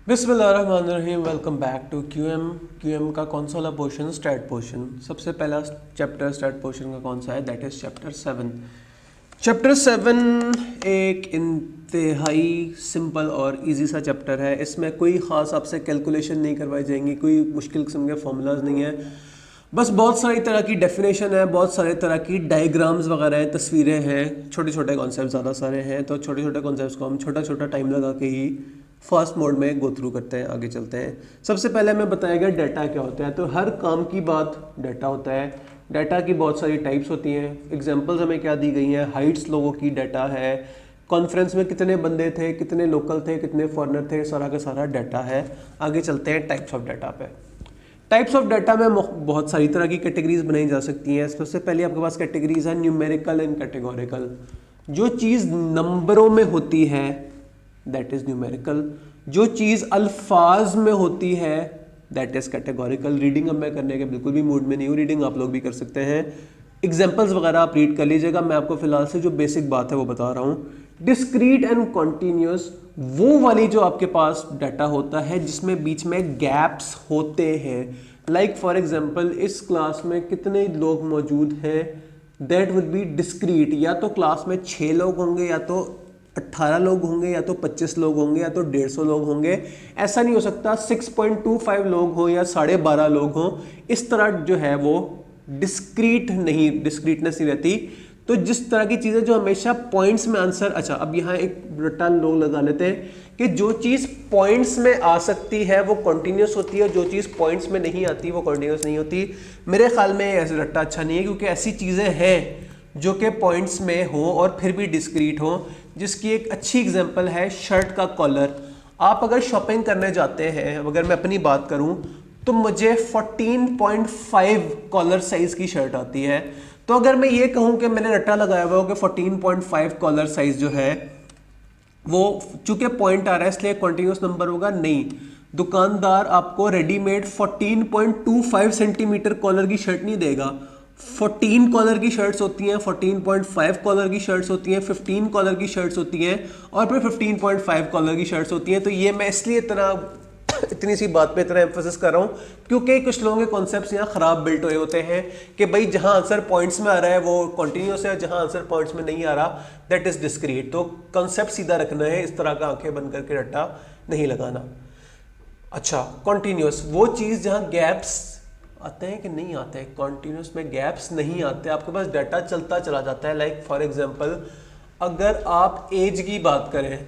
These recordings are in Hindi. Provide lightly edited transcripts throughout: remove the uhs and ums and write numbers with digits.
बिस्मिल्लाहिर्रहमानिर्रहीम। वेलकम बैक टू क्यूएम का कौन सा वाला पोर्शन? Stat portion. सबसे पहला चैप्टर स्टैट पोर्शन का कौन सा है? That is chapter 7। चैप्टर 7 एक इंतहाई सिंपल और इजी सा चैप्टर है। इसमें कोई ख़ास आपसे कैलकुलेशन नहीं करवाई जाएंगी, कोई मुश्किल किस्म के फॉर्मूलाज नहीं है। बस बहुत सारी तरह की डेफिनेशन है, बहुत सारे तरह की डायग्राम्स वगैरह हैं, तस्वीरें हैं, छोटे छोटे कॉन्सेप्ट ज़्यादा सारे हैं। तो छोटे छोटे कॉन्सेप्ट्स को हम छोटा छोटा टाइम लगा के ही फास्ट मोड में गो थ्रू करते हैं, आगे चलते हैं। सबसे पहले हमें बताया गया डाटा क्या होता है। तो हर काम की बात डाटा होता है। डाटा की बहुत सारी टाइप्स होती हैं। एग्जांपल्स हमें क्या दी गई हैं? हाइट्स लोगों की डाटा है, कॉन्फ्रेंस में कितने बंदे थे, कितने लोकल थे, कितने फॉरेनर थे, सारा का सारा डाटा है। आगे चलते हैं टाइप्स ऑफ डाटा पे। टाइप्स ऑफ डाटा में बहुत सारी तरह की कैटेगरीज बनाई जा सकती हैं। सबसे पहले आपके पास कैटेगरीज है न्यूमेरिकल एंड कैटेगोरिकल। जो चीज़ नंबरों में होती है दैट इज न्यूमेरिकल। जो चीज़ अल्फाज में होती है दैट इज कैटेगोरिकल। रीडिंग अब मैं करने के बिल्कुल भी मूड में नहीं हूँ, रीडिंग आप लोग भी कर सकते हैं। एग्जाम्पल्स वगैरह आप रीड कर लीजिएगा, मैं आपको फिलहाल से जो बेसिक बात है वो बता रहा हूँ। डिस्क्रीट एंड कॉन्टिन्यूस, वो वाली जो आपके पास डाटा होता है जिसमें बीच में गैप्स होते हैं। लाइक फॉर एग्जाम्पल इस क्लास में कितने लोग मौजूद हैं, दैट वुड बी डिस्क्रीट। या तो क्लास में 6 लोग होंगे, या तो 18 लोग होंगे, या तो 25 लोग होंगे, या तो 150 लोग होंगे। ऐसा नहीं हो सकता 6.25 लोग हों या 12.5 लोग हों। इस तरह जो है वो डिस्क्रीटनेस नहीं रहती। तो जिस तरह की चीज़ें जो हमेशा पॉइंट्स में आंसर, अच्छा अब यहाँ एक रट्टा लोग लगा लेते हैं कि जो चीज़ पॉइंट्स में आ सकती है वो कॉन्टिन्यूस होती है, जो चीज़ पॉइंट्स में नहीं आती वो कॉन्टिन्यूस नहीं होती। मेरे ख्याल में ऐसे रट्टा अच्छा नहीं है, क्योंकि ऐसी चीज़ें हैं जो कि पॉइंट्स में हो और फिर भी डिस्क्रीट हो। जिसकी एक अच्छी एग्जांपल है शर्ट का कॉलर। आप अगर शॉपिंग करने जाते हैं, अगर मैं अपनी बात करूं तो मुझे 14.5 कॉलर साइज की शर्ट आती है। तो अगर मैं ये कहूं कि मैंने रट्टा लगाया हुआ हो कि 14.5 कॉलर साइज जो है वो चूंकि पॉइंट आ रहा है इसलिए कंटिन्यूस नंबर होगा, नहीं। दुकानदार आपको रेडीमेड 14.25 सेंटीमीटर कॉलर की शर्ट नहीं देगा। 14 कॉलर की शर्ट्स होती हैं, 14.5 कॉलर की शर्ट्स होती हैं, 15 कॉलर की शर्ट्स होती हैं, और फिर 15.5 कॉलर की शर्ट्स होती हैं। तो ये मैं इसलिए इतनी सी बात पे इतना एम्फोसिस कर रहा हूँ क्योंकि कुछ लोगों के कॉन्सेप्ट्स यहाँ खराब बिल्ट हुए होते हैं कि भाई जहाँ आंसर पॉइंट्स में आ रहा है वो कॉन्टिन्यूस है, जहाँ आंसर पॉइंट्स में नहीं आ रहा दैट इज डिस्क्रीट। तो कॉन्सेप्ट सीधा रखना है, इस तरह का आंखें बंद करके रट्टा नहीं लगाना। अच्छा, कॉन्टिन्यूस वो चीज़ जहाँ गैप्स आते हैं कि नहीं आते हैं। कॉन्टिन्यूस में गैप्स नहीं आते, आपके पास डाटा चलता चला जाता है। लाइक फॉर एग्जांपल अगर आप एज की बात करें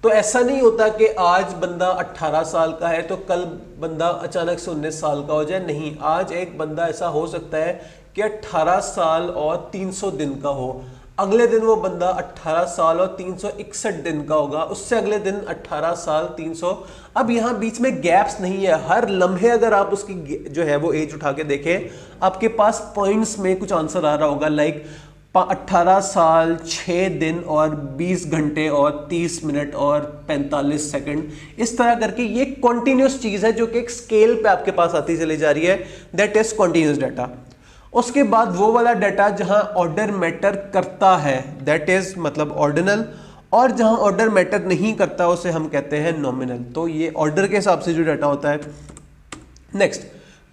तो ऐसा नहीं होता कि आज बंदा 18 साल का है तो कल बंदा अचानक से 19 साल का हो जाए। नहीं, आज एक बंदा ऐसा हो सकता है कि 18 साल और 300 दिन का हो, अगले दिन वो बंदा 18 साल और 361 दिन का होगा, उससे अगले दिन 18 साल 300। अब यहाँ बीच में गैप्स नहीं है। हर लम्हे अगर आप उसकी जो है वो एज उठा के देखें, आपके पास पॉइंट्स में कुछ आंसर आ रहा होगा। लाइक 18 साल 6 दिन और 20 घंटे और 30 मिनट और 45 सेकंड। इस तरह करके ये कॉन्टिन्यूस चीज़ है जो कि एक स्केल पे आपके पास आती चली जा रही है, दैट इज कॉन्टिन्यूस डाटा। उसके बाद वो वाला डाटा जहां ऑर्डर मैटर करता है दैट इज मतलब ऑर्डिनल, और जहां ऑर्डर मैटर नहीं करता उसे हम कहते हैं नॉमिनल। तो ये ऑर्डर के हिसाब से जो डाटा होता है। नेक्स्ट,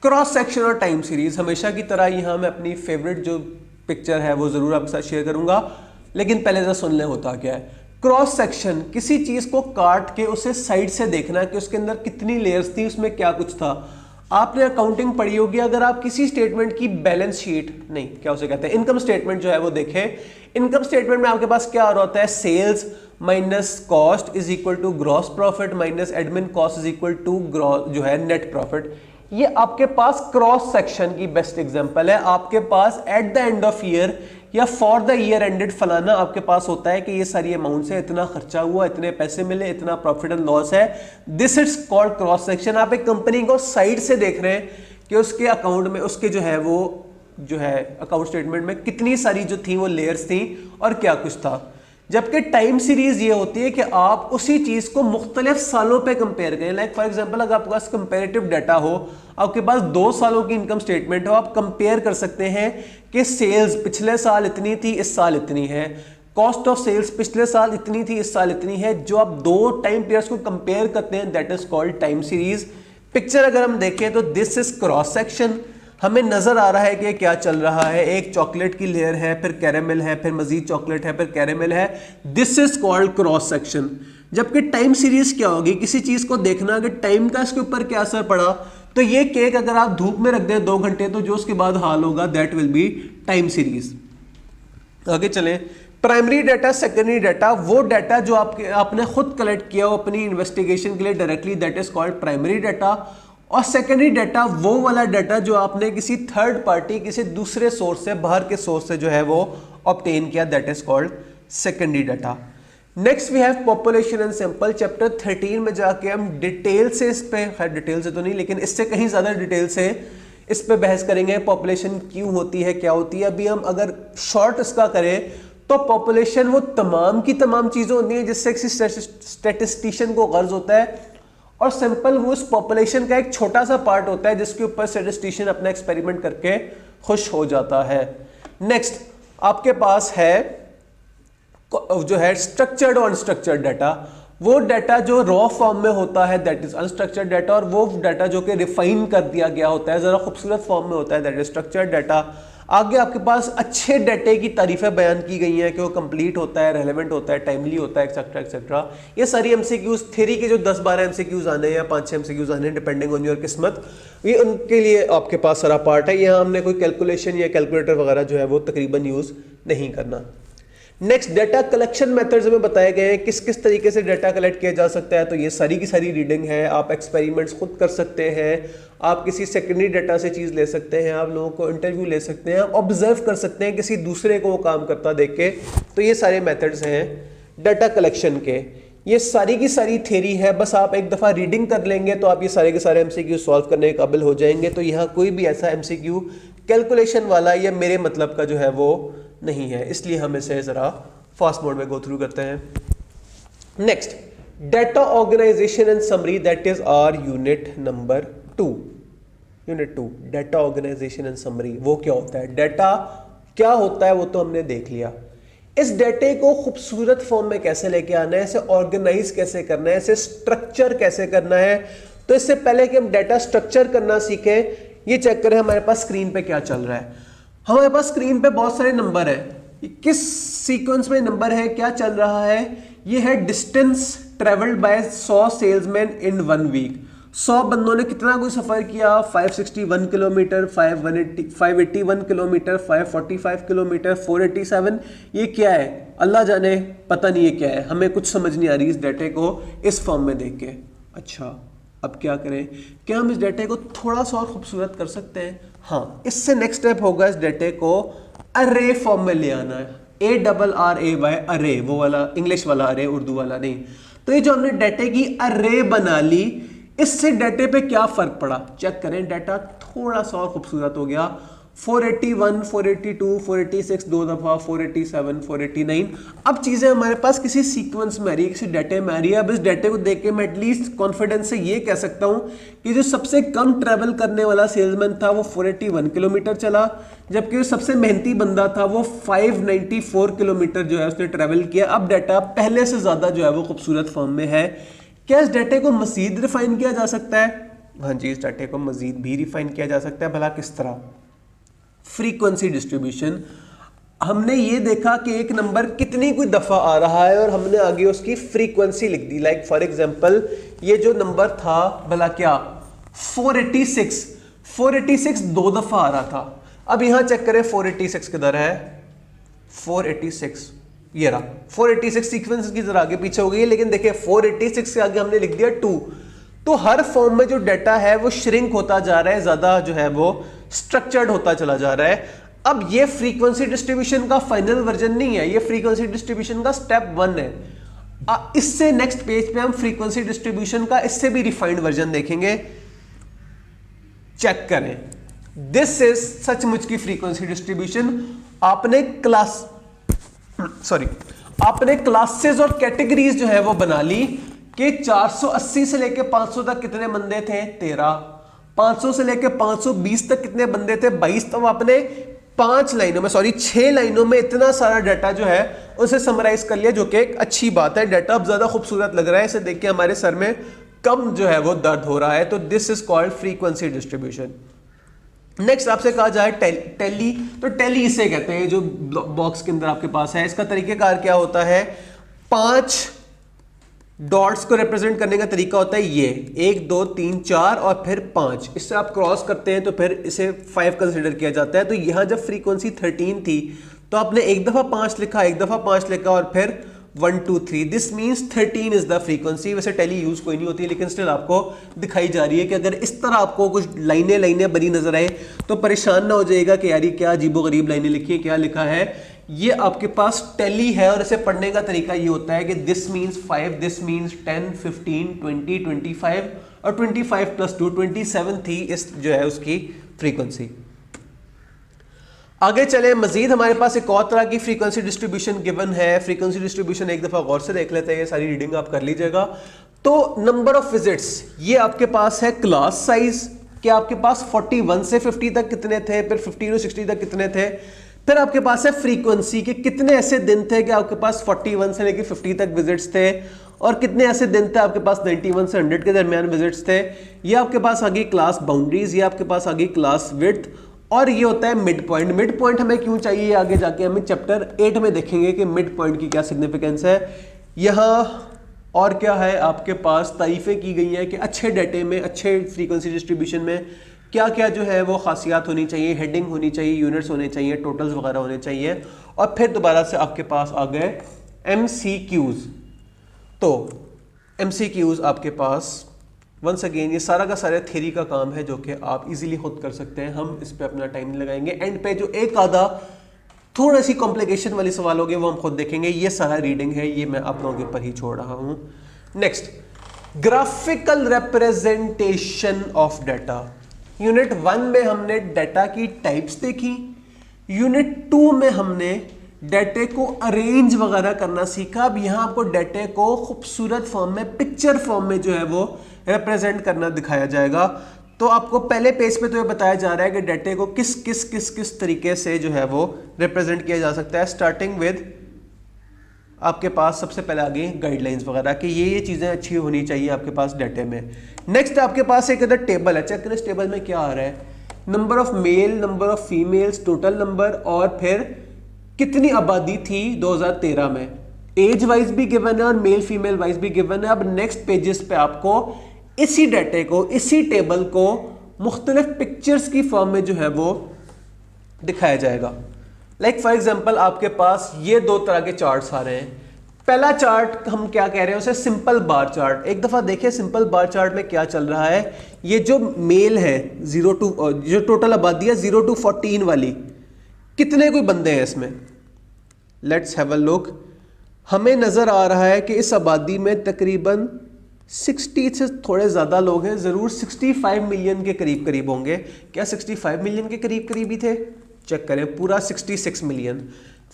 क्रॉस सेक्शन और टाइम सीरीज। हमेशा की तरह यहां मैं अपनी फेवरेट जो पिक्चर है वो जरूर आपके साथ शेयर करूंगा, लेकिन पहले जरा सुन लें होता क्या है। क्रॉस सेक्शन, किसी चीज को काट के उसे साइड से देखना कि उसके अंदर कितनी लेयर्स थी, उसमें क्या कुछ था। आपने अकाउंटिंग पढ़ी होगी, अगर आप किसी स्टेटमेंट की बैलेंस शीट, नहीं क्या उसे कहते हैं, इनकम स्टेटमेंट जो है वो देखें। इनकम स्टेटमेंट में आपके पास क्या आ रहा होता है? Sales minus cost is equal to gross profit minus admin cost is equal to जो है नेट प्रॉफिट। ये आपके पास क्रॉस सेक्शन की बेस्ट एग्जांपल है। आपके पास at the end of year या फॉर द ईयर एंडेड फलाना आपके पास होता है कि ये सारी अमाउंट है, इतना खर्चा हुआ, इतने पैसे मिले, इतना प्रॉफिट एंड लॉस है। This is called cross section. आप एक कंपनी को साइड से देख रहे हैं कि उसके अकाउंट में, उसके जो है वो जो है अकाउंट स्टेटमेंट में कितनी सारी जो थी वो लेयर्स थी और क्या कुछ था। जबकि टाइम सीरीज ये होती है कि आप उसी चीज को मुख्तलिफ सालों पे कंपेयर करें। लाइक फॉर एग्जांपल अगर आपके पास कंपेरेटिव डाटा हो, आपके पास 2 सालों की इनकम स्टेटमेंट हो, आप कंपेयर कर सकते हैं कि सेल्स पिछले साल इतनी थी, इस साल इतनी है, कॉस्ट ऑफ सेल्स पिछले साल इतनी थी, इस साल इतनी है। जो आप दो टाइम पीरियड्स को कंपेयर करते हैं that is called time series. Picture अगर हम देखें तो दिस इज क्रॉस सेक्शन, हमें नजर आ रहा है कि क्या चल रहा है। एक चॉकलेट की लेयर है, फिर कैरेमल है, फिर मजीद चॉकलेट है, फिर कैरेमल है। This is called cross section. जबकि टाइम सीरीज क्या होगी, किसी चीज को देखना कि टाइम का इसके ऊपर क्या असर पड़ा। तो ये केक अगर आप धूप में रख दें 2 घंटे तो जो उसके बाद हाल होगा that will be time series. आगे चलें, प्राइमरी डाटा, सेकेंडरी डाटा, वो डाटा जो आपने खुद कलेक्ट किया हो अपनी इन्वेस्टिगेशन के लिए directly, that is called primary data. और सेकेंडरी डाटा वो वाला डाटा जो आपने किसी थर्ड पार्टी, किसी दूसरे सोर्स से, बाहर के सोर्स से जो है वो ऑब्टेन किया, that is called secondary data. Next we have population and sample. Chapter 13 में जाके हम डिटेल से इस पे, खैर डिटेल से तो नहीं लेकिन इससे कहीं ज्यादा डिटेल से इस पे बहस करेंगे। पॉपुलेशन क्यों होती है, क्या होती है। अभी हम अगर शॉर्ट इसका करें तो पॉपुलेशन वो तमाम की तमाम चीजें होती हैं जिससे किसी स्टैटिस्टिशियन को गर्ज होता है, और सैंपल वो उस पॉपुलेशन का एक छोटा सा पार्ट होता है जिसके ऊपर स्टैटिस्टिशियन अपना एक्सपेरिमेंट करके खुश हो जाता है। नेक्स्ट आपके पास है जो है स्ट्रक्चर्ड और अनस्ट्रक्चर्ड डाटा। वो डाटा जो रॉ फॉर्म में होता है दैट इज अनस्ट्रक्चर्ड डाटा, और वो डाटा जो कि रिफाइन कर दिया गया होता है, जरा खूबसूरत फॉर्म में होता है, दैट इज स्ट्रक्चर्ड डाटा। आगे आपके पास अच्छे डाटे की तारीफें बयान की गई हैं कि वो कंप्लीट होता है, रेलेवेंट होता है, टाइमली होता है, एक्सेट्रा एक्सेट्रा। ये सारी एमसीक्यूज, थ्योरी के जो 10-12 एमसीक्यूज आने हैं या 5-6 एमसीक्यूज आने हैं डिपेंडिंग ऑन योर किस्मत, ये उनके लिए आपके पास सारा पार्ट है। यहाँ हमने कोई कैलकुलेशन या कैलकुलेटर वगैरह जो है वो तकरीबन यूज नहीं करना। नेक्स्ट डाटा कलेक्शन मेथड्स में बताए गए हैं किस किस तरीके से डाटा कलेक्ट किया जा सकता है। तो ये सारी की सारी रीडिंग है, आप एक्सपेरिमेंट्स खुद कर सकते हैं, आप किसी सेकेंडरी डाटा से चीज़ ले सकते हैं, आप लोगों को इंटरव्यू ले सकते हैं, ऑब्जर्व कर सकते हैं किसी दूसरे को वो काम करता देख के। तो ये सारे मेथड्स हैं डाटा कलेक्शन के। ये सारी की सारी थ्योरी है, बस आप एक दफ़ा रीडिंग कर लेंगे तो आप ये सारे के सारे एमसीक्यू सॉल्व करने के काबिल हो जाएंगे। तो यहाँ कोई भी ऐसा एमसीक्यू कैलकुलेशन वाला या मेरे मतलब का जो है वो नहीं है, इसलिए हम इसे ज़रा फास्ट मोड में गो थ्रू करते हैं। Next data organisation and summary, that is our unit number 2। Unit 2 data organisation and summary. वो क्या होता है, डाटा क्या होता है वो तो हमने देख लिया। इस डाटे को खूबसूरत फॉर्म में कैसे लेके आना है, इसे ऑर्गेनाइज कैसे करना है, इसे स्ट्रक्चर कैसे करना है। तो इससे पहले कि हम डाटा स्ट्रक्चर करना सीखें, ये चेक करें हमारे पास स्क्रीन पे क्या चल रहा है। हमारे पास स्क्रीन पे बहुत सारे नंबर है, किस सीक्वेंस में नंबर है, क्या चल रहा है। ये है distance travelled by 100 salesman in 1 week. 100 बंदों ने कितना कोई सफर किया, 561 किलोमीटर, 581 किलोमीटर, 545 किलोमीटर, 487। ये क्या है अल्लाह जाने, पता नहीं ये क्या है, हमें कुछ समझ नहीं आ रही इस डाटे को इस फॉर्म में देख के। अच्छा अब क्या करें, क्या हम इस डाटे को थोड़ा सा और खूबसूरत कर सकते हैं। हाँ, इससे नेक्स्ट स्टेप होगा इस डाटे को अरे फॉर्म में ले आना है। ARRAY अरे, वो वाला इंग्लिश वाला अरे, उर्दू वाला नहीं। तो ये जो हमने डाटे की अरे बना ली, इससे डाटे पे क्या फर्क पड़ा चेक करें। डाटा थोड़ा सा और खूबसूरत हो गया। 481, 482, 486 दो दफा, 487, 489। अब चीजें हमारे पास किसी सीक्वेंस में आ रही है, किसी डाटे में आ रही है। अब इस डाटे को देख के मैं एटलीस्ट कॉन्फिडेंस से ये कह सकता हूं कि जो सबसे कम ट्रेवल करने वाला सेल्समैन था वो 481 किलोमीटर चला, जबकि जो सबसे मेहनती बंदा था वो 594 किलोमीटर जो है उसने ट्रेवल किया। अब डाटा पहले से ज्यादा जो है वो खूबसूरत फॉर्म में है। क्या इस डाटे को मजीद रिफाइन किया जा सकता है? हाँ जी, इस डाटे को मजीद भी रिफाइन किया जा सकता है। भला किस तरह? Frequency distribution. हमने ये देखा कि एक नंबर कितनी कोई दफा आ रहा है और हमने आगे उसकी फ्रीक्वेंसी लिख दी। लाइक फॉर एग्जांपल ये जो नंबर था भला क्या 486 दो दफा आ रहा था। अब यहां चेक करें 486 किधर है, 486 ये रहा। 486 सीक्वेंस की जरा आगे पीछे हो गई है, लेकिन देखिए 486 के आगे हमने लिख दिया 2। तो हर फॉर्म में जो डाटा है वो श्रिंक होता जा रहा है, ज्यादा जो है वो स्ट्रक्चर्ड होता चला जा रहा है। अब ये फ्रीक्वेंसी डिस्ट्रीब्यूशन का फाइनल वर्जन नहीं है, ये फ्रीक्वेंसी डिस्ट्रीब्यूशन का स्टेप 1 है। इससे नेक्स्ट पेज पे हम फ्रीक्वेंसी डिस्ट्रीब्यूशन का इससे भी रिफाइंड वर्जन देखेंगे। चेक करें, दिस इज सचमुच की फ्रीक्वेंसी डिस्ट्रीब्यूशन। आपने क्लासेस और कैटेगरीज जो है वो बना ली कि 480 से लेके 500 तक कितने बंदे थे, 13। 500 से लेके 520 तक कितने बंदे थे, 22। तो आपने 5 लाइनों में, सॉरी 6 लाइनों में इतना सारा डाटा जो है उसे समराइज कर लिया, जो कि एक अच्छी बात है। डाटा अब ज्यादा खूबसूरत लग रहा है, इसे देख के हमारे सर में कम जो है वो दर्द हो रहा है। तो this is called frequency distribution. Next आपसे कहा जाए टेली, तो टेली इसे कहते हैं जो बॉक्स के अंदर आपके पास है। इसका तरीकेकार क्या होता है, 5 डॉट्स को रिप्रेजेंट करने का तरीका होता है ये 1 2 3 4 और फिर 5। इससे आप क्रॉस करते हैं तो फिर इसे 5 कंसिडर किया जाता है। तो यहां जब फ्रीक्वेंसी 13 थी तो आपने एक दफा 5 लिखा, एक दफा 5 लिखा और फिर 1 2 3, this means 13 is the frequency. वैसे टेली यूज कोई नहीं होती है, लेकिन स्टिल आपको दिखाई जा रही है कि अगर इस तरह आपको कुछ लाइनें लाइनें बनी नजर आए तो परेशान ना हो जाएगा कि यार ये क्या अजीबोगरीब लाइनें लिखी है, क्या लिखा है। ये आपके पास टेली है और इसे पढ़ने का तरीका ये होता है कि दिस मीन्स 5, दिस मीन्स 10 15 20 25 और 25 प्लस 2 27 थी इस जो है उसकी फ्रीक्वेंसी। आगे चले, मजीद हमारे पास एक और तरह की फ्रीक्वेंसी डिस्ट्रीब्यूशन गिवन है। फ्रीक्वेंसी डिस्ट्रीब्यूशन एक दफा गौर से देख लेते हैं, ये सारी रीडिंग आप कर लीजिएगा। तो नंबर ऑफ विजिट्स, ये आपके पास है क्लास साइज कि आपके पास 41 से 50 तक कितने थे, फिर 50 से 60 तक कितने थे। फिर आपके पास है फ्रीक्वेंसी कि कितने ऐसे दिन थे कि आपके पास 41 से लेकर 50 तक विजिट्स थे, और कितने ऐसे दिन थे आपके पास 91 से 100 के दरमियान विजिट्स थे। ये आपके पास आ गई क्लास बाउंड्रीज, ये आपके पास आ गई क्लास विड्थ, और ये होता है मिड पॉइंट। मिड पॉइंट हमें क्यों चाहिए, आगे जाके हमें चैप्टर 8 में देखेंगे कि मिड पॉइंट की क्या सिग्निफिकेंस है। यहाँ और क्या है, आपके पास तारीफें की गई हैं कि अच्छे डाटे में, अच्छे फ्रीक्वेंसी डिस्ट्रीब्यूशन में क्या क्या जो है वो खासियात होनी चाहिए, हेडिंग होनी चाहिए, यूनिट्स होने चाहिए, टोटल्स वगैरह होने चाहिए। और फिर दोबारा से आपके पास आ गए MCQs। तो MCQs आपके पास वंस अगेन ये सारा का सारा थ्योरी का काम है जो कि आप इजीली खुद कर सकते हैं, हम इस पे अपना टाइम नहीं लगाएंगे। एंड पे जो एक आधा थोड़ा सी कॉम्प्लिकेशन वाले सवाल होंगे वो हम खुद देखेंगे। ये सारा रीडिंग है, ये मैं आप लोगों के ऊपर ही छोड़ रहा हूं। Next, graphical representation of data. Unit 1 में हमने डाटा की टाइप्स देखी, यूनिट 2 में हमने डाटे को अरेंज वगैरह करना सीखा। अब यहां आपको डाटे को खूबसूरत फॉर्म में, पिक्चर फॉर्म में जो है वो रिप्रेजेंट करना दिखाया जाएगा। तो आपको पहले पेज पे तो ये बताया जा रहा है कि डाटे को किस किस किस किस तरीके से जो है वो रिप्रेजेंट किया जा सकता है। स्टार्टिंग विद आपके पास सबसे पहले आ गई गाइडलाइंस वगैरह कि ये चीजें अच्छी होनी चाहिए आपके पास डाटे में। नेक्स्ट आपके पास एक इधर टेबल है, चेक करें इस टेबल में क्या आ रहा है, number of male, number of females, total number, और फिर कितनी आबादी थी 2013 में। एज वाइज भी गिवन है और मेल फीमेल वाइज भी गिवन है। अब नेक्स्ट पेजेस पे आपको इसी डाटे को, इसी टेबल को मुख्तलिफ पिक्चर्स की फॉर्म में जो है वो दिखाया जाएगा। लाइक फॉर एग्जांपल आपके पास ये 2 तरह के चार्ट्स आ रहे हैं। पहला चार्ट हम क्या कह रहे हैं उसे सिंपल बार चार्ट। एक दफा देखिए सिंपल बार चार्ट में क्या चल रहा है। ये जो मेल है 0 टू, जो टोटल आबादी है 0 to 14 वाली, कितने कोई बंदे हैं इसमें, लेट्स हैव अ लुक। हमें नजर आ रहा है कि इस आबादी में तकरीबन 60 से थोड़े ज्यादा लोग हैं, जरूर 65 मिलियन के करीब करीब होंगे। क्या 65 मिलियन के करीब करीब ही थे? चेक करें, पूरा 66 मिलियन।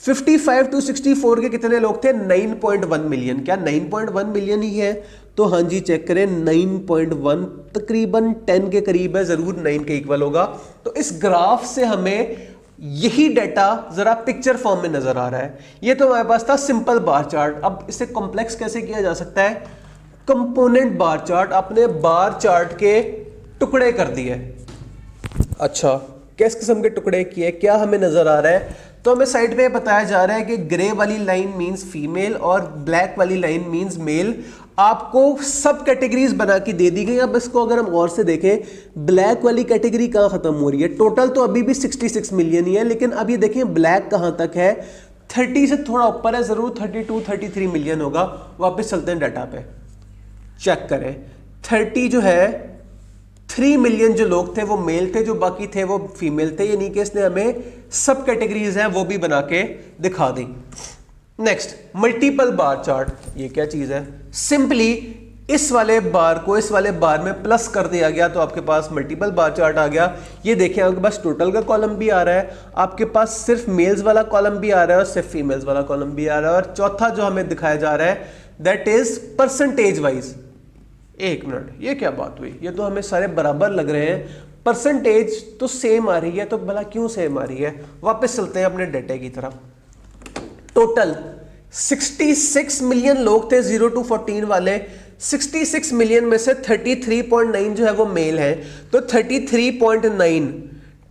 55 to 64 के कितने लोग थे? 9.1 मिलियन। क्या 9.1 मिलियन ही है? तो हाँ जी, चेक करें 9.1 तकरीबन 10 के करीब है, जरूर 9 के इक्वल होगा। तो इस ग्राफ से हमें यही डाटा जरा पिक्चर फॉर्म में नजर आ रहा है। ये तो हमारे पास था सिंपल बार चार्ट। अब इसे कॉम्प्लेक्स कैसे किया जा सकता है? Component bar chart. आपने बार चार्ट के टुकड़े कर दिए। अच्छा, किस किस्म के टुकड़े किए, क्या हमें नजर आ रहा है? तो हमें साइड पे बताया जा रहा है कि ग्रे वाली लाइन मींस फीमेल और ब्लैक वाली लाइन मींस मेल। आपको सब कैटेगरीज बना के दे दी गई। अब इसको अगर हम गौर से देखें, ब्लैक वाली कैटेगरी कहां खत्म हो रही है? टोटल तो अभी भी 66 मिलियन ही है, लेकिन अब ये देखें ब्लैक कहां तक है? 30 से थोड़ा ऊपर है, जरूर 32 33 मिलियन होगा। वापस चलते हैं डाटा पे, चेक करें। 30 जो है 3 मिलियन जो लोग थे वो मेल थे, जो बाकी थे वो फीमेल थे। यानी कि इसने हमें सब कैटेगरीज हैं वो भी बना के दिखा दी। Next, multiple bar chart. ये क्या चीज है? सिंपली इस वाले बार को इस वाले बार में प्लस कर दिया गया तो आपके पास मल्टीपल बार चार्ट आ गया। ये देखिए आपके पास टोटल का कॉलम भी आ रहा है, आपके पास सिर्फ मेल्स वाला कॉलम भी आ रहा है और सिर्फ फीमेल्स वाला कॉलम भी आ रहा है। और चौथा जो हमें दिखाया जा रहा है दैट इज परसेंटेज वाइज। एक मिनट, ये क्या बात हुई? ये तो हमें सारे बराबर लग रहे हैं। परसेंटेज तो सेम आ रही है, तो भला क्यों सेम आ रही है? वापस चलते हैं अपने डेटे की तरफ। टोटल 66 मिलियन लोग थे 0 to 14 वाले। 66 मिलियन में से 33.9 जो है वो मेल है, तो 33.9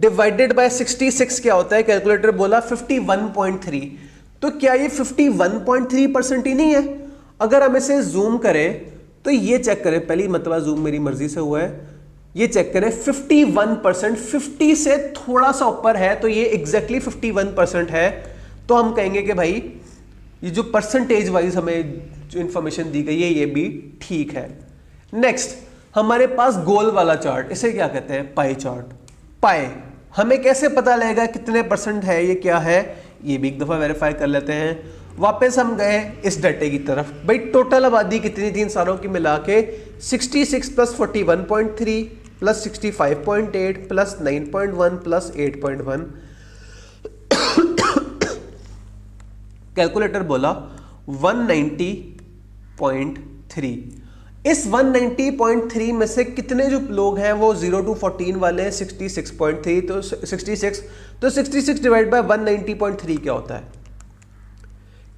डिवाइडेड बाय 66 क्या होता है? कैलकुलेटर बोला 51.3। तो क्या ये 51.3% ही नहीं है? अगर हम इसे जूम करें तो ये चेक करें, पहली मतलब जूम मेरी मर्जी से हुआ है, ये चेक करें 51%, 50 से थोड़ा सा ऊपर है, तो ये एग्जैक्टली 51% है। तो हम कहेंगे कि भाई ये जो परसेंटेज वाइज हमें जो इंफॉर्मेशन दी गई है ये भी ठीक है। नेक्स्ट हमारे पास गोल वाला चार्ट, इसे क्या कहते हैं? Pie chart. पाई हमें कैसे पता लगेगा कितने परसेंट है, ये क्या है? ये भी एक दफा वेरीफाई कर लेते हैं। वापस हम गए इस डाटे की तरफ। भाई टोटल आबादी कितनी थी इन सारों की मिला के? 66 plus 41.3 plus 65.8 plus 9.1 plus 8.1। Calculator बोला 190.3। इस 190.3 में से कितने जो लोग हैं वो 0 to 14 वाले हैं? 66.3, तो 66 डिवाइड बाय 190.3 क्या होता है?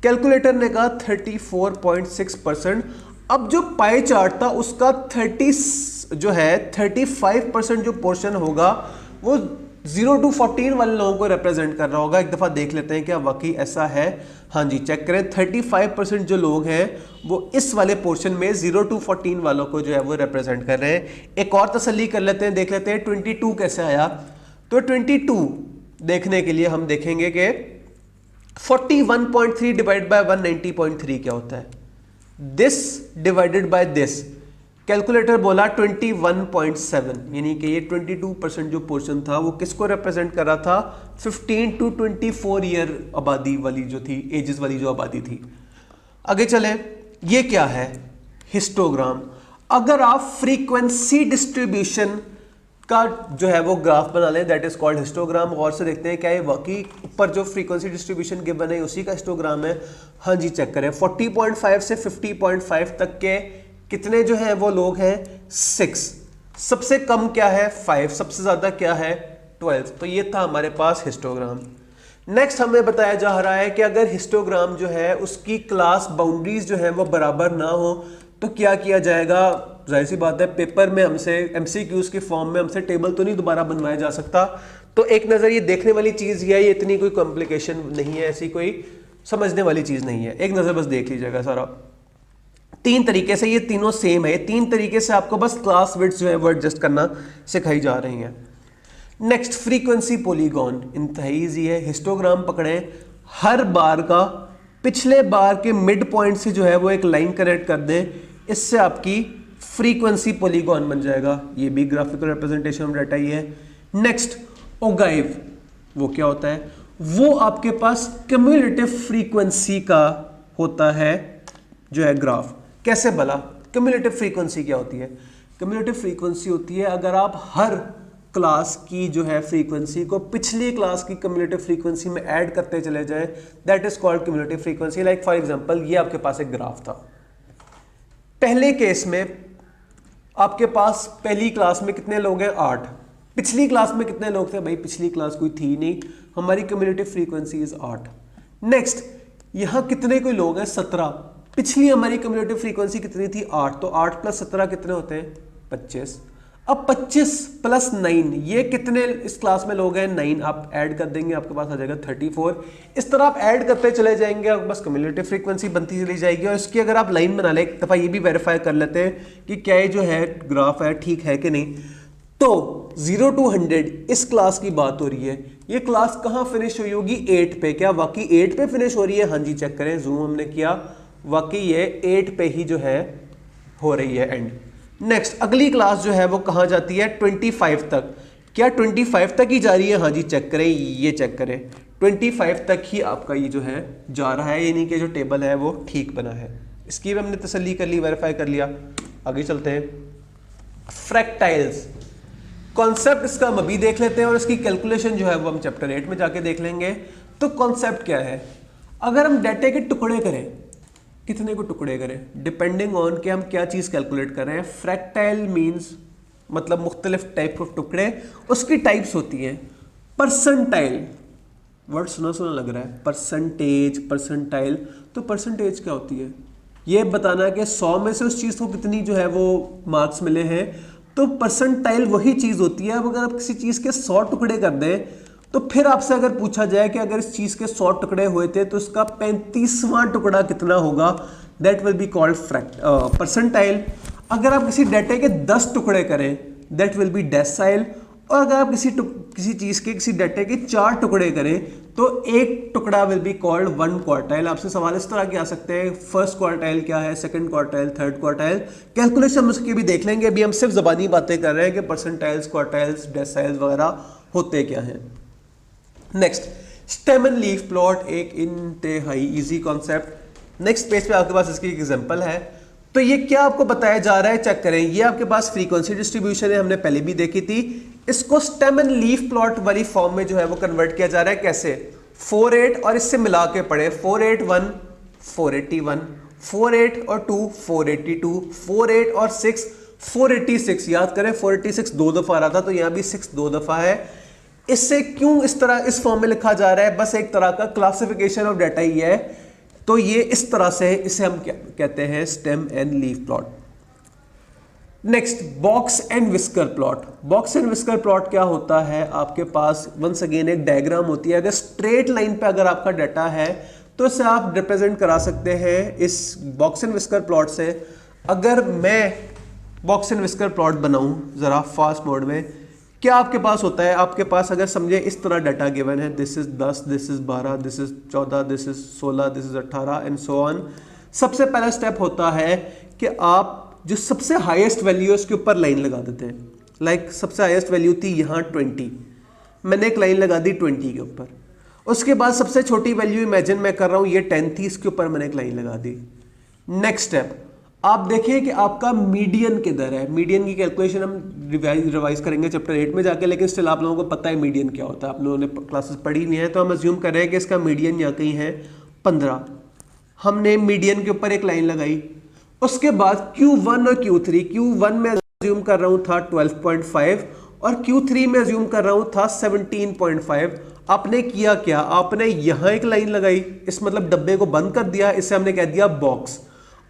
कैलकुलेटर ने कहा 34.6%। अब जो पाई चार्ट था उसका 35% जो पोर्शन होगा वो 0 to 14 वाले लोगों को रिप्रेजेंट कर रहा होगा। एक दफा देख लेते हैं क्या वाकई ऐसा है? हाँ जी, चेक करें। 35% जो लोग हैं वो इस वाले पोर्शन में 0 to 14 वालों को जो है वो रिप्रेजेंट कर रहे हैं। एक और तसल्ली कर लेते हैं, देख लेते हैं 22 कैसे आया। तो 22 देखने के लिए हम देखेंगे कि 41.3 डिवाइड बाय 190.3 क्या होता है? This divided by this. Calculator बोला 21.7, यानी कि ये 22% जो पोर्शन था वो किसको रिप्रेजेंट कर रहा था? 15 to 24 ईयर आबादी वाली जो थी, एजेस वाली जो आबादी थी। आगे चले, ये क्या है? हिस्टोग्राम। अगर आप फ्रीक्वेंसी डिस्ट्रीब्यूशन का जो है वो ग्राफ बना लें, दैट इज कॉल्ड हिस्टोग्राम। गौर से देखते हैं क्या ये वाकई ऊपर जो फ्रीक्वेंसी डिस्ट्रीब्यूशन गिवन है उसी का हिस्टोग्राम है? हाँ जी, चेक करें। 40.5 से 50.5 तक के कितने जो हैं वो लोग हैं? 6। सबसे कम क्या है? 5। सबसे ज्यादा क्या है? 12। तो ये था हमारे पास हिस्टोग्राम। नेक्स्ट हमें बताया जा रहा है कि अगर हिस्टोग्राम जो है उसकी क्लास बाउंड्रीज जो है वो बराबर ना हो तो क्या किया जाएगा? जाहिर सी बात है, पेपर में हमसे एमसीक्यूज के फॉर्म में हमसे टेबल तो नहीं दोबारा बनवाया जा सकता। तो एक नज़र ये देखने वाली चीज़ ये है, ये इतनी कोई कॉम्प्लिकेशन नहीं है, ऐसी कोई समझने वाली चीज़ नहीं है। एक नज़र बस देख लीजिएगा सारा। 3 तरीके से ये तीनों सेम है। 3 तरीके से आपको बस क्लास विड्थ जो है वो एडजस्ट करना सिखाई जा रही हैं। नेक्स्ट फ्रीक्वेंसी पॉलीगॉन, इंतहाई ईजी है। हिस्टोग्राम पकड़ें, हर बार का पिछले बार के मिड पॉइंट से जो है वो एक लाइन कनेक्ट कर दें, इससे आपकी फ्रीक्वेंसी पॉलीगॉन बन जाएगा। ये भी ग्राफिकल रिप्रेजेंटेशन ऑफ डाटा ही है। नेक्स्ट ओगाइव, वो क्या होता है? वो आपके पास क्यूमुलेटिव फ्रीक्वेंसी का होता है जो है ग्राफ। कैसे भला? क्यूमुलेटिव फ्रीक्वेंसी क्या होती है? क्यूमुलेटिव फ्रीक्वेंसी होती है अगर आप हर क्लास की जो है फ्रीक्वेंसी को पिछली क्लास की क्यूमुलेटिव फ्रीक्वेंसी में ऐड करते चले जाएं, that is called cumulative frequency. Like for example, ये आपके पास एक ग्राफ था। पहले केस में आपके पास पहली क्लास में कितने लोग हैं? 8। पिछली क्लास में कितने लोग थे? भाई पिछली क्लास कोई थी नहीं, हमारी क्यूमुलेटिव फ्रीक्वेंसी इज 8। नेक्स्ट, यहां कितने कोई लोग हैं? 17। पिछली हमारी क्यूमुलेटिव फ्रीक्वेंसी कितनी थी? 8। तो 8 प्लस 17 कितने होते हैं? 25। अब 25 प्लस 9, ये कितने इस क्लास में लोग हैं? 9। आप ऐड कर देंगे, आपके पास आ जाएगा 34। इस तरह आप ऐड करते चले जाएंगे और बस क्यूमुलेटिव फ्रीक्वेंसी बनती चली जाएगी। और इसकी अगर आप लाइन बना लें, एक दफ़ा ये भी वेरीफाई कर लेते हैं कि क्या ये जो है ग्राफ है ठीक है कि नहीं। तो 0 to 100 इस क्लास की बात हो रही है। ये क्लास कहाँ फिनिश हुई होगी? 8 पे। क्या वाकई 8 पे फिनिश हो रही है? हाँ जी, चेक करें, जूम हमने किया, वाकई ये 8 पे ही जो है हो रही है एंड। नेक्स्ट अगली क्लास जो है वो कहाँ जाती है? 25 तक। क्या 25 तक ही जा रही है? हाँ जी, चेक करें, ये चेक करें, 25 तक ही आपका ये जो है जा रहा है, यानी कि जो टेबल है वो ठीक बना है। इसकी भी हमने तसल्ली कर ली, वेरीफाई कर लिया। आगे चलते हैं। फ्रैक्टाइल्स कॉन्सेप्ट, इसका हम अभी देख लेते हैं और इसकी कैलकुलेशन जो है वो हम चैप्टर 8 में जाके देख लेंगे। तो कॉन्सेप्ट क्या है? अगर हम डाटे के टुकड़े करें, कितने को टुकड़े करें? डिपेंडिंग ऑन कि हम क्या चीज़ कैलकुलेट कर रहे हैं। फ्रैक्टाइल मीन्स मतलब मुख्तलिफ टाइप ऑफ टुकड़े, उसकी टाइप्स होती हैं। परसेंटाइल, वर्ड सुना सुना लग रहा है, परसेंटेज, परसेंटाइल। तो परसेंटेज क्या होती है? ये बताना कि 100 में से उस चीज़ को कितनी जो है वो मार्क्स मिले हैं। तो परसेंटाइल वही चीज़ होती है। अब अगर आप किसी चीज़ के 100 टुकड़े कर दें तो फिर आपसे अगर पूछा जाए कि अगर इस चीज़ के 100 टुकड़े हुए थे तो इसका 35वां टुकड़ा कितना होगा, that will be called percentile. अगर आप किसी डाटे के 10 टुकड़े करें, दैट विल बी डेसाइल। और अगर आप किसी चीज़ के, किसी डाटे के 4 टुकड़े करें तो एक टुकड़ा विल बी कॉल्ड 1 क्वार्टाइल। आपसे सवाल इस तरह के आ सकते हैं, फर्स्ट क्वार्टाइल क्या है, second quartile, third quartile. Calculation उसकी भी देख लेंगे, अभी हम सिर्फ ज़बानी बातें कर रहे हैं कि परसेंटाइल्स, क्वार्टाइल्स, डेसाइल्स वगैरह होते क्या हैं। Next, stem and leaf plot, एक इंतहाई इजी कॉन्सेप्ट। नेक्स्ट पेज पे आपके पास इसकी एग्जांपल है। तो ये क्या आपको बताया जा रहा है, चेक करें। ये आपके पास फ्रीक्वेंसी डिस्ट्रीब्यूशन है, हमने पहले भी देखी थी। इसको स्टेम एंड लीफ प्लॉट वाली फॉर्म में जो है वो कन्वर्ट किया जा रहा है। कैसे? 48 और इससे मिला के पढ़े, 481 481, 48 और 2 482, 48 और 6 486। याद करें 486 2 दफा आ रहा था, तो यहां भी 6 2 दफा है। इससे क्यों इस तरह इस फॉर्म में लिखा जा रहा है? बस एक तरह का क्लासिफिकेशन ऑफ डाटा ही है। तो ये इस तरह से, इसे हम क्या कहते हैं, stem and leaf plot. Next, box and whisker plot. Box and whisker plot क्या होता है? आपके पास वंस अगेन एक डायग्राम होती है। अगर स्ट्रेट लाइन पे अगर आपका डाटा है तो इसे आप रिप्रेजेंट करा सकते हैं इस बॉक्स एंड विस्कर प्लॉट से। अगर मैं बॉक्स एंड विस्कर प्लॉट बनाऊं जरा फास्ट मोड में, क्या आपके पास होता है? आपके पास अगर समझे इस तरह डाटा गिवन है, this is 10, this is 12, this is 14, this is 16, this is 18 and so on. सबसे पहला स्टेप होता है कि आप जो सबसे हाईएस्ट वैल्यू है उसके ऊपर लाइन लगा देते हैं। लाइक सबसे हाईएस्ट वैल्यू थी यहाँ 20, मैंने एक लाइन लगा दी 20 के ऊपर। उसके बाद सबसे छोटी वैल्यू इमेजिन मैं कर रहा हूँ ये 10 थी, इसके ऊपर मैंने एक लाइन लगा दी। नेक्स्ट स्टेप, आप देखिए कि आपका मीडियन किधर है। मीडियन की कैलकुलेशन हम रिवाइज करेंगे चैप्टर 8 में जाके, लेकिन स्टिल आप लोगों को पता है मीडियन क्या होता है, आप लोगों ने क्लासेस पढ़ी हुई हैं। तो हम अज्यूम कर रहे हैं कि इसका मीडियन यहाँ कहीं है 15। हमने मीडियन के ऊपर एक लाइन लगाई। उसके बाद Q1 और Q3, Q1 में अज्यूम कर रहा हूँ था 12.5 और Q3 में अज्यूम कर रहा हूँ था 17.5। आपने किया क्या? आपने यहाँ एक लाइन लगाई, इस मतलब डब्बे को बंद कर दिया, इसे हमने कह दिया बॉक्स,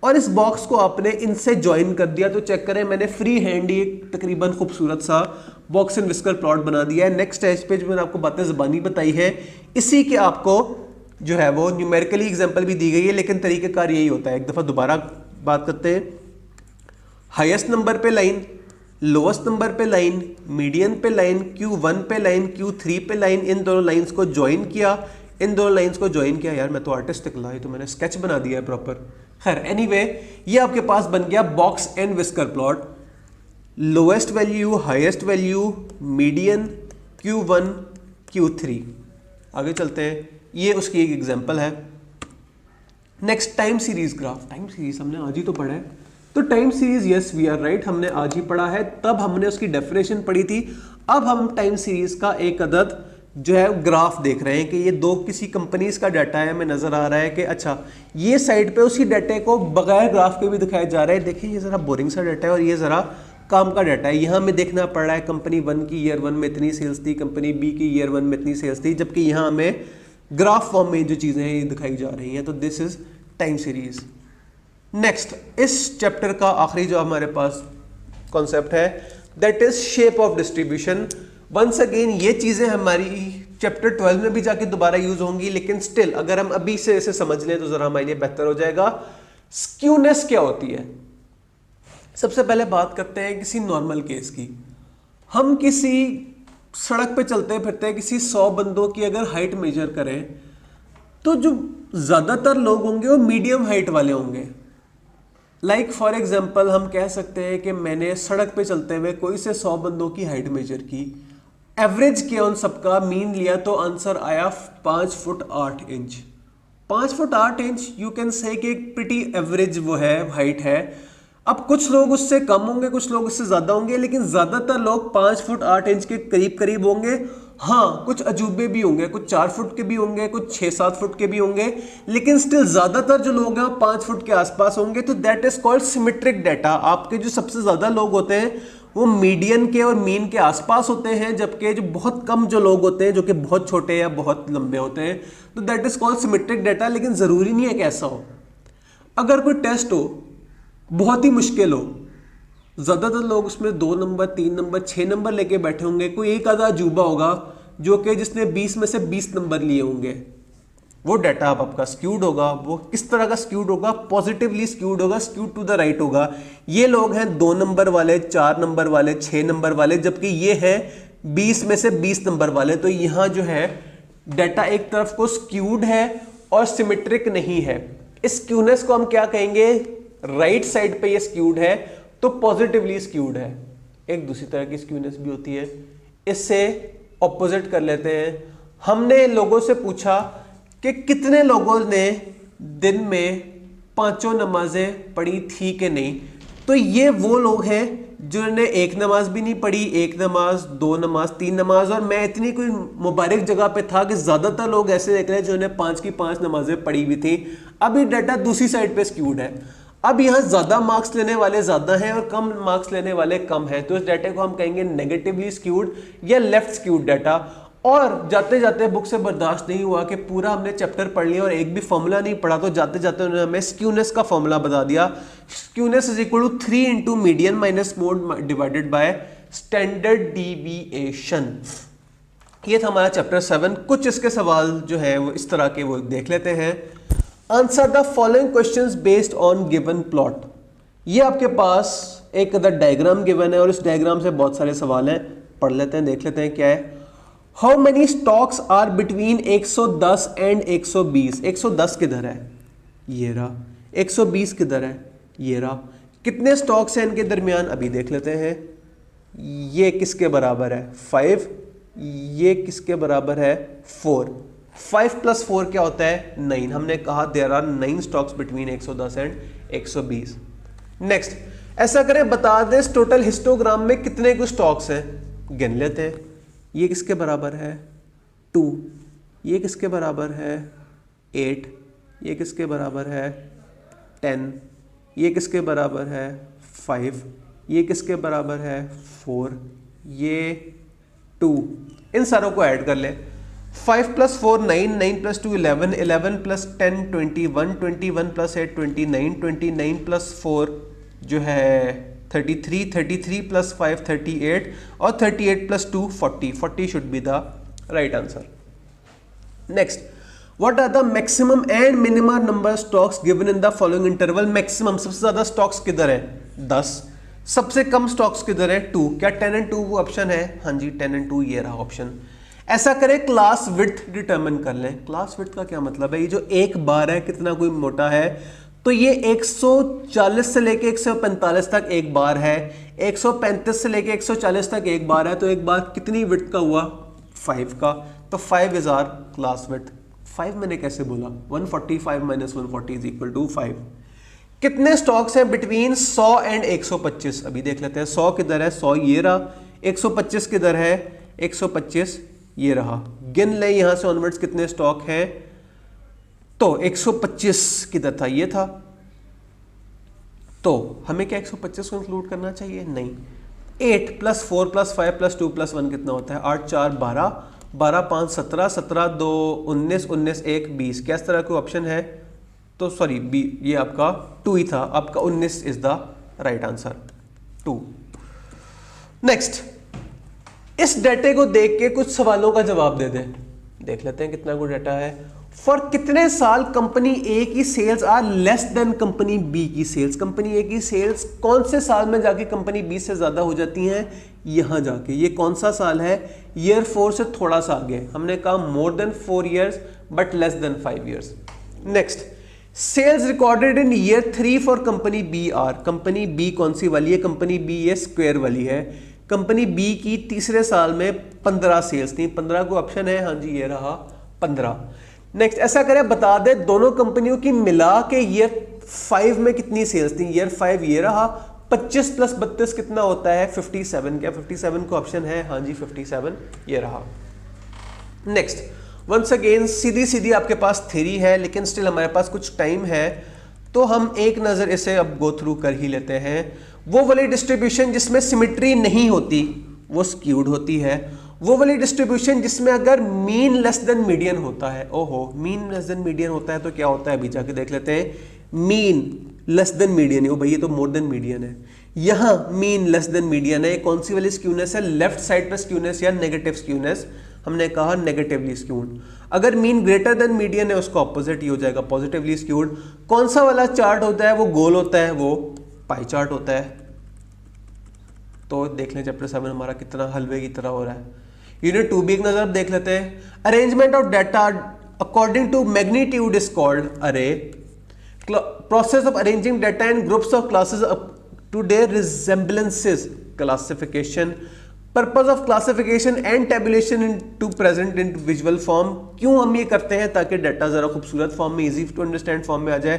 और इस बॉक्स को आपने इनसे ज्वाइन कर दिया। तो चेक करें, मैंने फ्री हैंड ही एक तकरीबन खूबसूरत सा बॉक्स एंड विस्कर प्लॉट बना दिया है। नेक्स्ट स्टेज पे जो मैंने आपको बातें ज़बानी बताई है, इसी के आपको जो है वो न्यूमेरिकली एग्जांपल भी दी गई है, लेकिन तरीक़ेकार यही होता है। एक दफ़ा दोबारा बात करते हैं। हाईएस्ट नंबर पे लाइन, लोएस्ट नंबर पे लाइन, मीडियन पे लाइन, Q1 पे लाइन, Q3 पे लाइन, इन दोनों लाइंस को ज्वाइन किया। इन दोनों लाइंस को ज्वाइन किया। यार मैं तो आर्टिस्ट निकला है, तो मैंने स्केच बना दिया है प्रॉपर। खैर एनीवे, ये आपके पास बन गया box and whisker plot. Lowest value, highest value, median, Q1, Q3। आगे चलते हैं, ये उसकी एक एग्जांपल है। Next, time series graph. Time series हमने आज ही तो पढ़ा है, तो time series, yes we are right, हमने आज ही पढ़ा है, तब हमने उसकी डेफिनेशन पढ़ी थी। अब हम टाइम सीरीज का एक अदद जो है ग्राफ देख रहे हैं कि ये दो किसी कंपनीज का डाटा है, हमें नजर आ रहा है कि अच्छा ये साइड पे उसी डाटे को बगैर ग्राफ के भी दिखाया जा रहा है। देखिए ये जरा बोरिंग सा डाटा है और ये जरा काम का डाटा है। यहाँ हमें देखना पड़ रहा है कंपनी 1 की ईयर 1 में इतनी सेल्स थी, कंपनी बी की ईयर 1 में इतनी सेल्स थी, जबकि यहाँ हमें ग्राफ फॉर्म में जो चीज़ें हैं ये दिखाई जा रही हैं। तो this is time series. Next, इस चैप्टर का आखिरी जो हमारे पास कॉन्सेप्ट है that is shape of distribution. Once again ये चीज़ें हमारी चैप्टर 12 में भी जाके दोबारा यूज होंगी, लेकिन स्टिल अगर हम अभी से इसे समझ लें तो जरा हमारे लिए बेहतर हो जाएगा। स्क्यूनेस क्या होती है? सबसे पहले बात करते हैं किसी नॉर्मल केस की। हम किसी सड़क पे चलते फिरते किसी 100 बंदों की अगर हाइट मेजर करें तो जो ज़्यादातर लोग होंगे वो मीडियम हाइट वाले होंगे। लाइक फॉर एग्जाम्पल हम कह सकते हैं कि मैंने सड़क पे चलते हुए कोई से 100 बंदों की हाइट मेजर की, एवरेज किया उन सबका, मीन लिया, तो आंसर आया 5 foot 8 inch. 5 foot 8 inch you can say कि एक प्रिटी एवरेज वो है, हाइट है। अब कुछ लोग उससे कम होंगे, कुछ लोग उससे ज़्यादा होंगे, लेकिन ज़्यादातर लोग 5 फुट 8 इंच के करीब करीब होंगे। हाँ, कुछ अजूबे भी होंगे, कुछ 4 फुट के भी होंगे, कुछ 6-7 फुट के भी होंगे, लेकिन स्टिल ज़्यादातर जो लोग हैं 5 फुट के आसपास होंगे। तो that is called symmetric data. आपके जो सबसे ज़्यादा लोग होते हैं वो मीडियन के और मीन के आसपास होते हैं, जबकि जो बहुत कम जो लोग होते हैं जो कि बहुत छोटे या बहुत लंबे होते हैं, तो that is called symmetric data. लेकिन ज़रूरी नहीं है कि ऐसा हो। अगर कोई टेस्ट हो बहुत ही मुश्किल हो, ज़्यादातर लोग उसमें 2 नंबर 3 नंबर 6 नंबर लेके बैठे होंगे, कोई एक आधा अजूबा होगा जो कि जिसने 20 में से 20 नंबर लिए होंगे, वो डाटा अब आपका स्क्यूड होगा। वो किस तरह का स्क्यूड होगा? पॉजिटिवली स्क्यूड होगा, स्क्यूड टू द राइट होगा। ये लोग हैं 2 नंबर वाले, 4 नंबर वाले, 6 नंबर वाले, जबकि ये हैं 20 में से 20 नंबर वाले। तो यहाँ जो है डाटा एक तरफ को स्क्यूड है और सिमेट्रिक नहीं है। इस स्क्यूनेस को हम क्या कहेंगे? राइट साइड पे ये स्क्यूड है तो पॉजिटिवली स्क्यूड है। एक दूसरी तरह की स्क्यूनेस भी होती है, इससे ऑपोजिट कर लेते हैं। हमने लोगों से पूछा कि कितने लोगों ने दिन में 5 नमाजें पढ़ी थी कि नहीं, तो ये वो लोग हैं जिन्होंने एक नमाज भी नहीं पढ़ी, 1 नमाज, 2 नमाज, 3 नमाज। और मैं इतनी कोई मुबारक जगह पे था कि ज़्यादातर लोग ऐसे देख रहे हैं जिन्होंने 5 की 5 नमाजें पढ़ी हुई थी। अब ये डाटा दूसरी साइड पे स्क्यूड है। अब यहाँ ज़्यादा मार्क्स लेने वाले ज़्यादा हैं और कम मार्क्स लेने वाले कम हैं, तो इस डाटा को हम कहेंगे नेगेटिवली स्क्यूड या लेफ्ट स्क्यूड डाटा। और जाते जाते बुक से बर्दाश्त नहीं हुआ कि पूरा हमने चैप्टर पढ़ लिया और एक भी फॉर्मूला नहीं पढ़ा, तो जाते जाते उन्होंने हमें स्क्यूनेस का फॉर्मूला बता दिया। Skewness is equal to 3 into median minus mode divided by standard deviation. ये था हमारा चैप्टर 7। कुछ इसके सवाल जो है वो इस तरह के वो देख लेते हैं। Answer the following questions based on given plot. ये आपके पास एक डायग्राम गिवन है और इस डायग्राम से बहुत सारे सवाल हैं, पढ़ लेते हैं, देख लेते हैं क्या है। How many stocks are between 110 and 120? 110 किधर है? ये रहा। 120 किधर है? ये रहा। कितने स्टॉक्स हैं इनके दरमियान? अभी देख लेते हैं। ये किसके बराबर है? 5। ये किसके बराबर है? 4। 5 + 4 क्या होता है? 9। हमने कहा there are 9 stocks between 110 and 120। Next, ऐसा करें, बता दें इस टोटल हिस्टोग्राम में कितने कुछ स्टॉक्स हैं। गिन लेते हैं। ये किसके बराबर है? 2। ये किसके बराबर है? 8। ये किसके बराबर है? 10। ये किसके बराबर है? 5। ये किसके बराबर है? 4। ये 2। इन सारों को ऐड कर ले। 5 + 4 9, 9 + 2 11, 11 + 10 21, 21 + 8 29, 29 + 4 जो है 33, 33 + 5 38 और 38 + 2 40। 40 should be the right answer. Next, what are the maximum and minimum number stocks given in the following interval? Maximum सबसे ज्यादा स्टॉक्स किधर है? 10। सबसे कम स्टॉक्स किधर है? 2। क्या 10 and 2 वो ऑप्शन है? हाँ जी, 10 and 2 ये रहा ऑप्शन। ऐसा करें, क्लास विड्थ डिटरमिन कर लें। क्लास विड्थ का क्या मतलब है? ये जो एक बार है कितना कोई मोटा है, तो ये 140 से लेके 145 तक एक बार है, 135 से लेके 140 तक एक बार है, तो एक बार कितनी विड्थ का हुआ? 5 का। तो 5 इज आवर क्लास विड्थ। 5 मैंने कैसे बोला? 145 - 140 = 5। कितने स्टॉक्स हैं बिटवीन 100 एंड 125? अभी देख लेते हैं। 100 किधर है? 100 ये रहा। 125 किधर है? 125 ये रहा। गिन ले यहां से ऑनवर्ड्स कितने स्टॉक हैं। तो 125 किधर था? ये था। तो हमें क्या 125 को इंक्लूड करना चाहिए? नहीं। 8 + 4 + 5 + 2 + 1 कितना होता है? 8 4 12, 12 5 17, 17 2 19, 19 1 20। क्या इस तरह कोई ऑप्शन है? तो सॉरी, बी, ये आपका 2 ही था। आपका 19 is the right answer, 2। Next, इस डाटे को देख के कुछ सवालों का जवाब दे दें। देख लेते हैं कितना गुड डाटा है। फॉर कितने साल कंपनी ए की sales are less than company B की सेल्स? कंपनी ए की सेल्स कौन से साल में जाके कंपनी बी से ज्यादा हो जाती हैं? यहां जाके। ये कौन सा साल है? ईयर 4 से थोड़ा सा आगे। हमने कहा more than 4 years but less than 5 years। Next, sales recorded in year 3 for company B are. Company B कौन सी वाली है? कंपनी बी ये स्क्वायर वाली है। कंपनी बी की तीसरे साल में 15 सेल्स थी। 15 को ऑप्शन है, हाँ जी ये रहा 15। नेक्स्ट, ऐसा करें, बता दे दोनों कंपनियों की मिला के ईयर 5 में कितनी सेल्स थी? ईयर 5 ये रहा। 25 + 32 कितना होता है? 57। क्या 57 को ऑप्शन है? हाँ जी 57 ये रहा। नेक्स्ट, वंस अगेन सीधी सीधी आपके पास थ्योरी है, लेकिन स्टिल हमारे पास कुछ टाइम है, तो हम एक नज़र इसे अब गो थ्रू कर ही लेते हैं। वो वाली डिस्ट्रीब्यूशन जिसमें सिमेट्री नहीं होती वो स्क्यूड होती है। वो वाली डिस्ट्रीब्यूशन जिसमें अगर मीन लेस देन मीडियन होता है, ओहो मीन लेस देन मीडियन होता है तो क्या होता है अभी जाके देख लेते हैं। मीन लेस देन मीडियन है, ओ भाई ये तो मोर देन मीडियन है। यहां मीन लेस देन मीडियन है, कौन सी वाली स्क्यूनेस है, लेफ्ट साइड पर स्क्यूनेस या नेगेटिव स्क्यूनेस, हमने कहा नेगेटिवली स्क्यूड। अगर मीन ग्रेटर देन मीडियन है उसका ऑपोजिट ही हो जाएगा, पॉजिटिवली स्क्यूड। कौन सा वाला चार्ट होता है वो गोल होता है, वो पाई चार्ट होता है। तो देख लें चैप्टर 7 हमारा कितना हलवे की तरह हो रहा है। यूनिट 2 भी एक नजर देख लेते हैं। Arrangement of data according to magnitude is called array. Process of arranging data in groups of classes up to their resemblances, classification. Purpose of classification and tabulation in to present in visual form. क्यों हम ये करते हैं, ताकि डाटा जरा खूबसूरत फॉर्म में, इजी टू अंडरस्टैंड फॉर्म में आ जाए।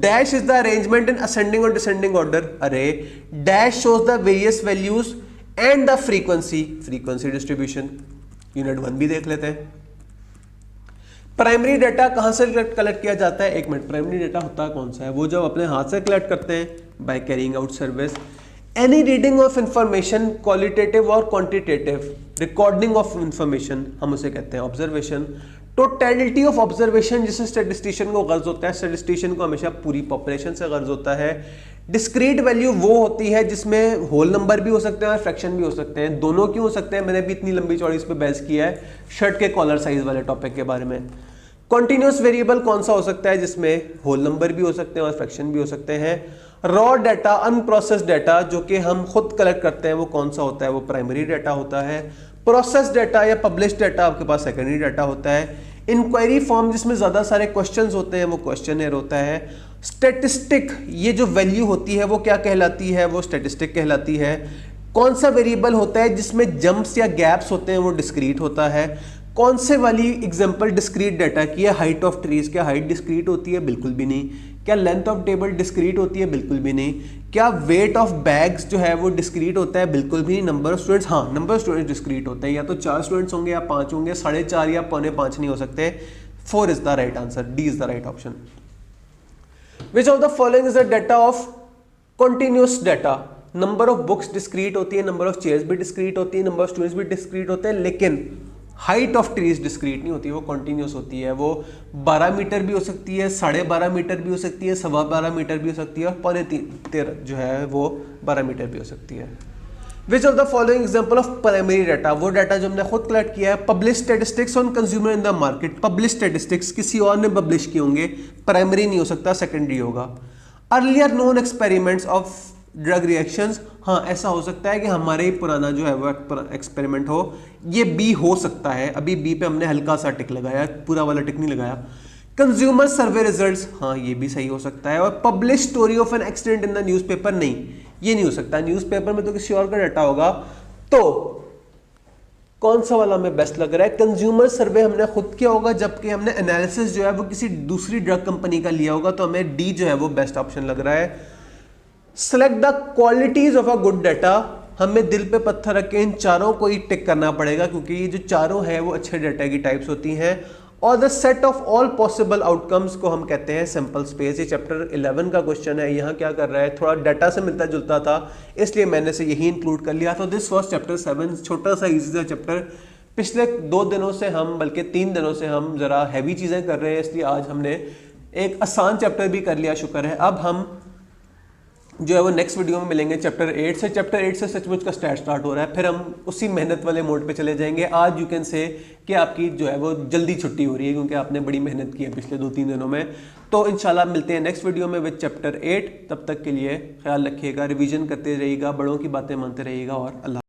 Dash is the arrangement in ascending और डिसेंडिंग ऑर्डर अरे। Dash shows the various values and the frequency, frequency distribution. Unit 1 भी देख लेते हैं। प्राइमरी डाटा कहां से कलेक्ट किया जाता है, एक मिनट, प्राइमरी डाटा होता है कौन सा है, वो जब अपने हाथ से कलेक्ट करते हैं by carrying out service. Any reading of information, qualitative और क्वांटिटेटिव, रिकॉर्डिंग ऑफ इंफॉर्मेशन, हम उसे कहते हैं ऑब्जर्वेशन। टोटलिटी ऑफ ऑब्जर्वेशन, जिसे स्टैटिस्टिशियन को गर्ज होता है, स्टैटिस्टिशियन को हमेशा पूरी पॉपुलेशन से गर्ज होता है। डिस्क्रीट वैल्यू वो होती है जिसमें होल नंबर भी हो सकते हैं और फ्रैक्शन भी हो सकते हैं, दोनों क्यों हो सकते हैं, मैंने भी इतनी लंबी चौड़ी इस पर बहस किया है शर्ट के कॉलर साइज वाले टॉपिक के बारे में। कॉन्टिन्यूस वेरिएबल कौन सा हो सकता है, जिसमें होल नंबर भी हो सकते हैं और फ्रैक्शन भी हो सकते हैं। रॉ डाटा, अनप्रोसेस्ड डाटा जो कि हम खुद कलेक्ट करते हैं, वो कौन सा होता है, वो प्राइमरी डाटा होता है। प्रोसेस डाटा या पब्लिश डाटा आपके पास सेकेंडरी डाटा होता है। इंक्वायरी फॉर्म जिसमें ज़्यादा सारे क्वेश्चंस होते हैं, वो क्वेश्चनर होता है। स्टैटिस्टिक, ये जो वैल्यू होती है वो क्या कहलाती है, वो स्टैटिस्टिक कहलाती है। कौन सा वेरिएबल होता है जिसमें जंप्स या गैप्स होते हैं, वो डिस्क्रीट होता है। कौन से वाली एग्जांपल डिस्क्रीट डाटा की है, हाइट ऑफ ट्रीज, क्या हाइट डिस्क्रीट होती है, बिल्कुल भी नहीं। क्या लेंथ ऑफ टेबल डिस्क्रीट होती है, बिल्कुल भी नहीं। क्या वेट ऑफ बैग्स जो है वो डिस्क्रीट होता है, बिल्कुल भी नहीं। नंबर ऑफ स्टूडेंट्स, हाँ नंबर ऑफ स्टूडेंट्स डिस्क्रीट होते हैं, या तो 4 स्टूडेंट्स होंगे या 5 होंगे, 4.5 या 4.25 नहीं हो सकते। 4 is the right answer, D is the right option. Which of the following is the data of continuous data. Number of books discrete होती है, नंबर ऑफ चेयर्स भी डिस्क्रीट होती है, नंबर ऑफ स्टूडेंट्स भी डिस्क्रीट होते हैं, लेकिन हाइट ऑफ ट्रीज डिस्क्रीट नहीं होती, वो कॉन्टिन्यूस होती है। वो 12 मीटर भी हो सकती है, 12.5 मीटर भी हो सकती है, 12.25 मीटर भी हो सकती है, और 13.5 जो है वो 12 मीटर भी हो सकती है। Which of the following example of primary data, वो डाटा जो हमने खुद कलेक्ट किया है। Publish statistics on consumer in the market, publish statistics किसी और ने पब्लिश किए होंगे, प्राइमरी नहीं हो सकता, सेकेंडरी होगा। Earlier known experiments of drug reactions, हाँ ऐसा हो सकता है कि हमारे ही पुराना जो है वो एक्सपेरिमेंट हो, ये बी हो सकता है। अभी बी पे हमने हल्का सा टिक लगाया, पूरा वाला टिक नहीं लगाया। कंज्यूमर सर्वे रिजल्ट्स, हाँ ये भी सही हो सकता है। और publish story of an accident in the newspaper, नहीं ये नहीं हो सकता, न्यूज़पेपर में तो किसी और का डाटा होगा। तो कौन सा वाला हमें बेस्ट लग रहा है, कंज्यूमर सर्वे हमने खुद किया होगा, जबकि हमने एनालिसिस जो है वो किसी दूसरी ड्रग कंपनी का लिया होगा, तो हमें डी जो है वो बेस्ट ऑप्शन लग रहा है। Select the qualities of a good data, हमें दिल पे पत्थर रख के इन चारों को ही टिक करना पड़ेगा, क्योंकि ये जो चारों है वो अच्छे डाटा की टाइप्स होती हैं। और the set of all possible outcomes को हम कहते हैं सैंपल स्पेस। ये चैप्टर 11 का क्वेश्चन है, यहाँ क्या कर रहा है, थोड़ा डाटा से मिलता जुलता था, इसलिए मैंने से यही इंक्लूड कर लिया। तो दिस वाज चैप्टर 7, छोटा सा इजी सा चैप्टर। पिछले 2 दिनों से हम, बल्कि 3 दिनों से हम जरा हैवी चीज़ें कर रहे हैं, इसलिए आज हमने एक आसान चैप्टर भी कर लिया, शुक्र है। अब हम जो है वो नेक्स्ट वीडियो में मिलेंगे चैप्टर 8 से। चैप्टर 8 से सचमुच का स्टार्ट हो रहा है, फिर हम उसी मेहनत वाले मोड पे चले जाएंगे। आज यू कैन से कि आपकी जो है वो जल्दी छुट्टी हो रही है, क्योंकि आपने बड़ी मेहनत की है पिछले 2-3 दिनों में। तो इंशाल्लाह मिलते हैं नेक्स्ट वीडियो में विद चैप्टर 8। तब तक के लिए ख्याल रखिएगा, रिवीजन करते रहिएगा, बड़ों की बातें मानते रहिएगा, और अल्लाह।